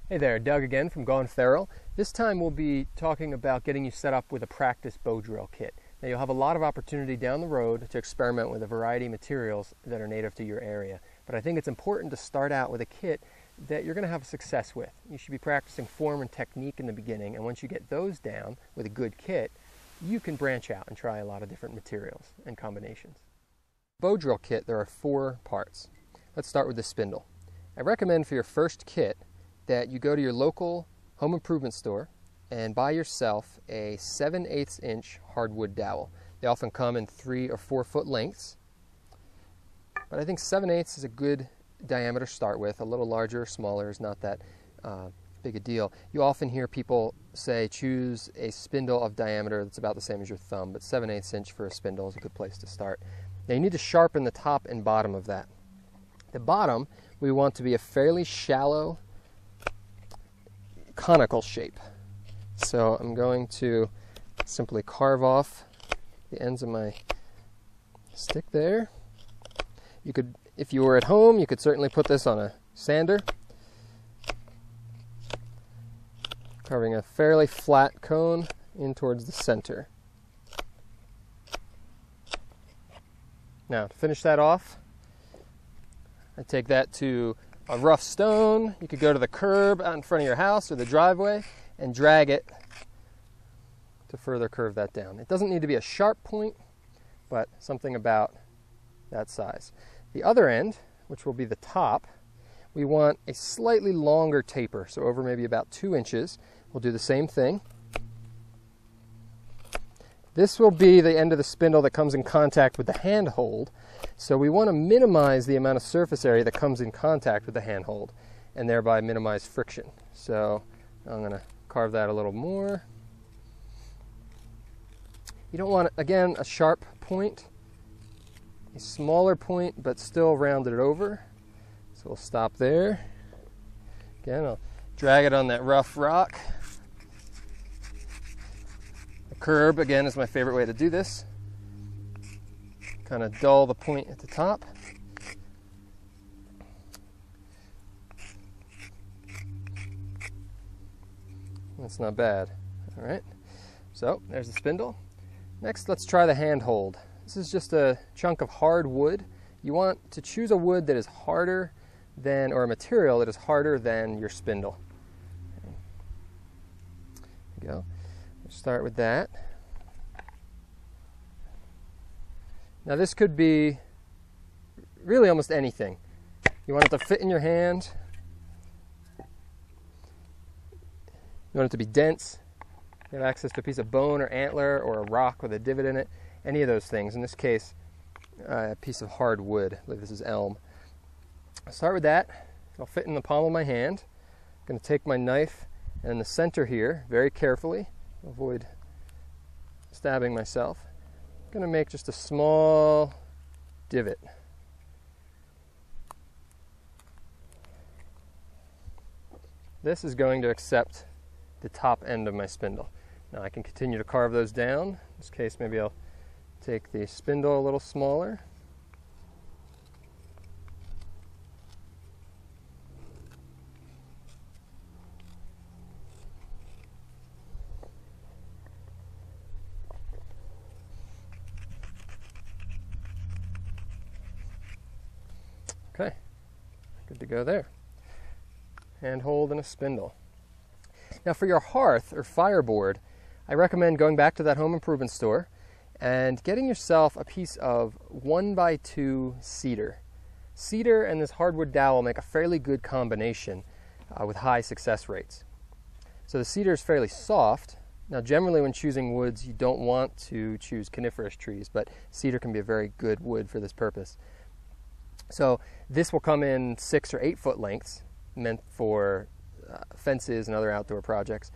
Hey there, Doug again from Gone Feral. This time we'll be talking about getting you set up with a practice bow drill kit. Now you'll have a lot of opportunity down the road to experiment with a variety of materials that are native to your area. But I think it's important to start out with a kit that you're going to have success with. You should be practicing form and technique in the beginning, and once you get those down with a good kit, you can branch out and try a lot of different materials and combinations. Bow drill kit, there are 4 parts. Let's start with the spindle. I recommend for your first kit that you go to your local home improvement store and buy yourself a 7/8 inch hardwood dowel. They often come in 3 or 4 foot lengths, but I think 7/8 is a good diameter to start with. A little larger or smaller is not that big a deal. You often hear people say choose a spindle of diameter that's about the same as your thumb, but 7/8 inch for a spindle is a good place to start. Now you need to sharpen the top and bottom of that. The bottom we want to be a fairly shallow conical shape. So I'm going to simply carve off the ends of my stick there. You could, if you were at home, you could certainly put this on a sander, carving a fairly flat cone in towards the center. Now to finish that off, I take that to a rough stone. You could go to the curb out in front of your house or the driveway and drag it to further curve that down. It doesn't need to be a sharp point, but something about that size. The other end, which will be the top, we want a slightly longer taper, so over maybe about 2 inches. We'll do the same thing. This will be the end of the spindle that comes in contact with the handhold. So we want to minimize the amount of surface area that comes in contact with the handhold and thereby minimize friction. So I'm going to carve that a little more. You don't want, again, a sharp point, a smaller point, but still rounded it over. So we'll stop there. Again, I'll drag it on that rough rock. The curb, again, is my favorite way to do this. Kind of dull the point at the top. That's not bad. All right, so there's the spindle. Next, let's try the handhold. This is just a chunk of hard wood. You want to choose a wood that is harder than, or a material that is harder than your spindle. Okay. There we go. We'll start with that. Now this could be really almost anything. You want it to fit in your hand. You want it to be dense. You have access to a piece of bone or antler or a rock with a divot in it. Any of those things. In this case, a piece of hard wood. I believe this is elm. I'll start with that. It'll fit in the palm of my hand. I'm going to take my knife and in the center here, very carefully, avoid stabbing myself. I'm going to make just a small divot. This is going to accept the top end of my spindle. Now I can continue to carve those down. In this case, maybe I'll take the spindle a little smaller. Okay, good to go there. Handhold and a spindle. Now for your hearth or fireboard, I recommend going back to that home improvement store and getting yourself a piece of 1x2 cedar. Cedar and this hardwood dowel make a fairly good combination with high success rates. So the cedar is fairly soft. Now generally when choosing woods you don't want to choose coniferous trees, but cedar can be a very good wood for this purpose. So this will come in 6 or 8 foot lengths, meant for fences and other outdoor projects.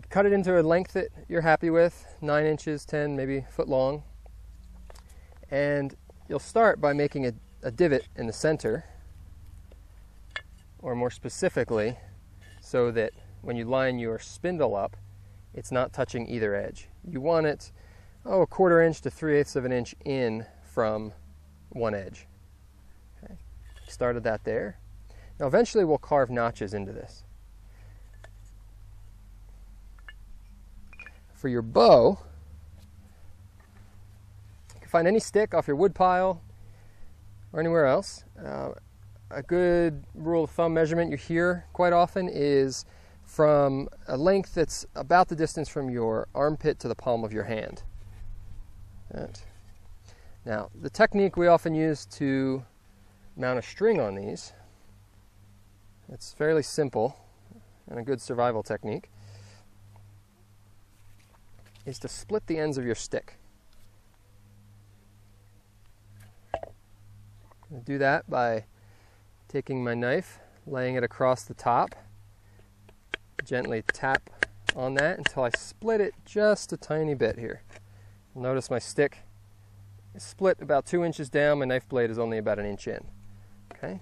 Cut it into a length that you're happy with, 9 inches, 10, maybe foot long. And you'll start by making a divot in the center, or more specifically, so that when you line your spindle up, it's not touching either edge. You want it, a 1/4 inch to 3/8 of an inch in from one edge. Okay. Started that there. Now eventually we'll carve notches into this. For your bow, you can find any stick off your wood pile or anywhere else. A good rule of thumb measurement you hear quite often is from a length that's about the distance from your armpit to the palm of your hand. Now, the technique we often use to mount a string on these, it's fairly simple and a good survival technique, is to split the ends of your stick. I'm going to do that by taking my knife, laying it across the top, gently tap on that until I split it just a tiny bit here. Notice my stick is split about 2 inches down, my knife blade is only about 1 inch in. Okay,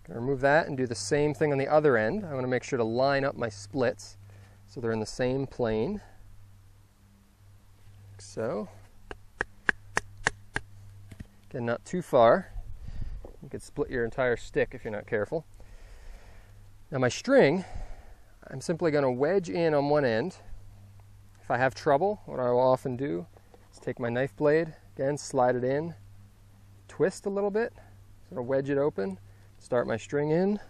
gonna remove that and do the same thing on the other end. I want to make sure to line up my splits so they're in the same plane. Like so. Again, not too far. You could split your entire stick if you're not careful. Now my string, I'm simply going to wedge in on one end. If I have trouble, what I will often do is take my knife blade, again, slide it in, twist a little bit, sort of wedge it open, start my string in,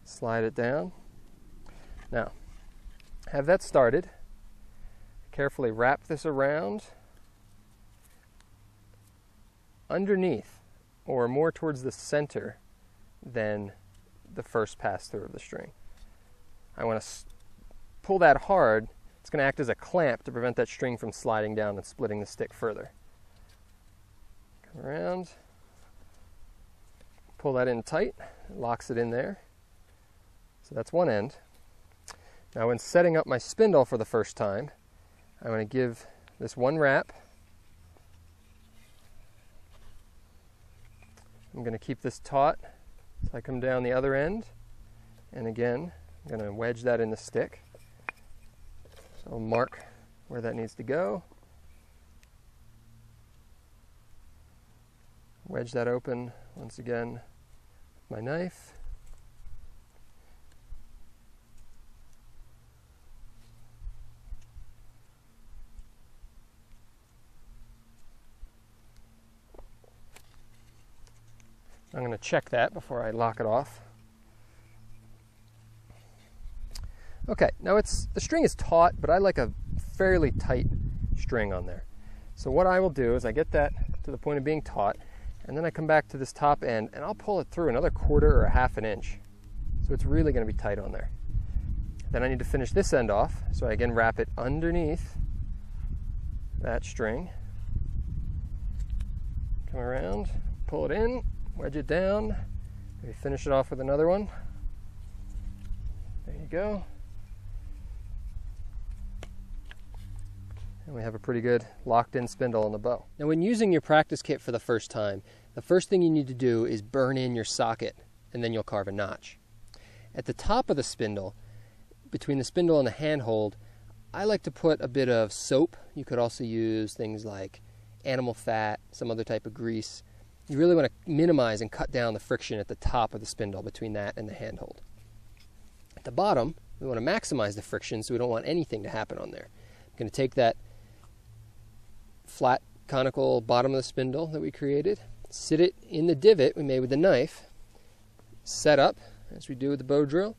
slide it down. Now, have that started. Carefully wrap this around underneath, or more towards the center than the first pass through of the string. I want to pull that hard. It's going to act as a clamp to prevent that string from sliding down and splitting the stick further. Come around, pull that in tight, it locks it in there. So that's one end. Now when setting up my spindle for the first time, I'm going to give this one wrap. I'm going to keep this taut so I come down the other end, and again I'm going to wedge that in the stick. So I'll mark where that needs to go. Wedge that open once again with my knife. I'm going to check that before I lock it off. Okay, now the string is taut, but I like a fairly tight string on there. So what I will do is I get that to the point of being taut, and then I come back to this top end and I'll pull it through another 1/4 or 1/2 inch. So it's really going to be tight on there. Then I need to finish this end off, so I again wrap it underneath that string. Come around, pull it in, wedge it down, maybe finish it off with another one. There you go. And we have a pretty good locked-in spindle on the bow. Now when using your practice kit for the first time, the first thing you need to do is burn in your socket, and then you'll carve a notch. At the top of the spindle, between the spindle and the handhold, I like to put a bit of soap. You could also use things like animal fat, some other type of grease. You really want to minimize and cut down the friction at the top of the spindle between that and the handhold. At the bottom, we want to maximize the friction, so we don't want anything to happen on there. I'm going to take that flat conical bottom of the spindle that we created, sit it in the divot we made with the knife, set up as we do with the bow drill,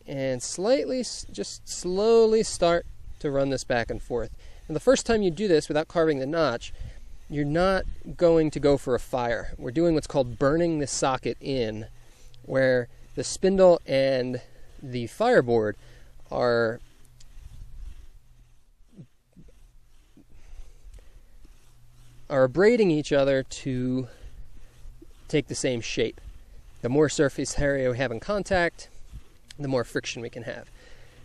and just slowly start to run this back and forth. And the first time you do this without carving the notch, you're not going to go for a fire. We're doing what's called burning the socket in, where the spindle and the fireboard are abrading each other to take the same shape. The more surface area we have in contact, the more friction we can have.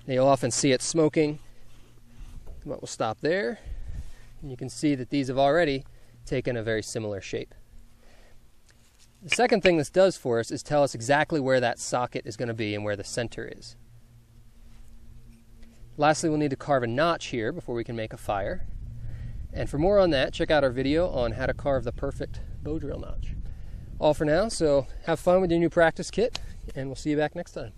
Now you'll often see it smoking, but we'll stop there. And you can see that these have already taken a very similar shape. The second thing this does for us is tell us exactly where that socket is going to be and where the center is. Lastly, we'll need to carve a notch here before we can make a fire. And for more on that, check out our video on how to carve the perfect bow drill notch. All for now, so have fun with your new practice kit, and we'll see you back next time.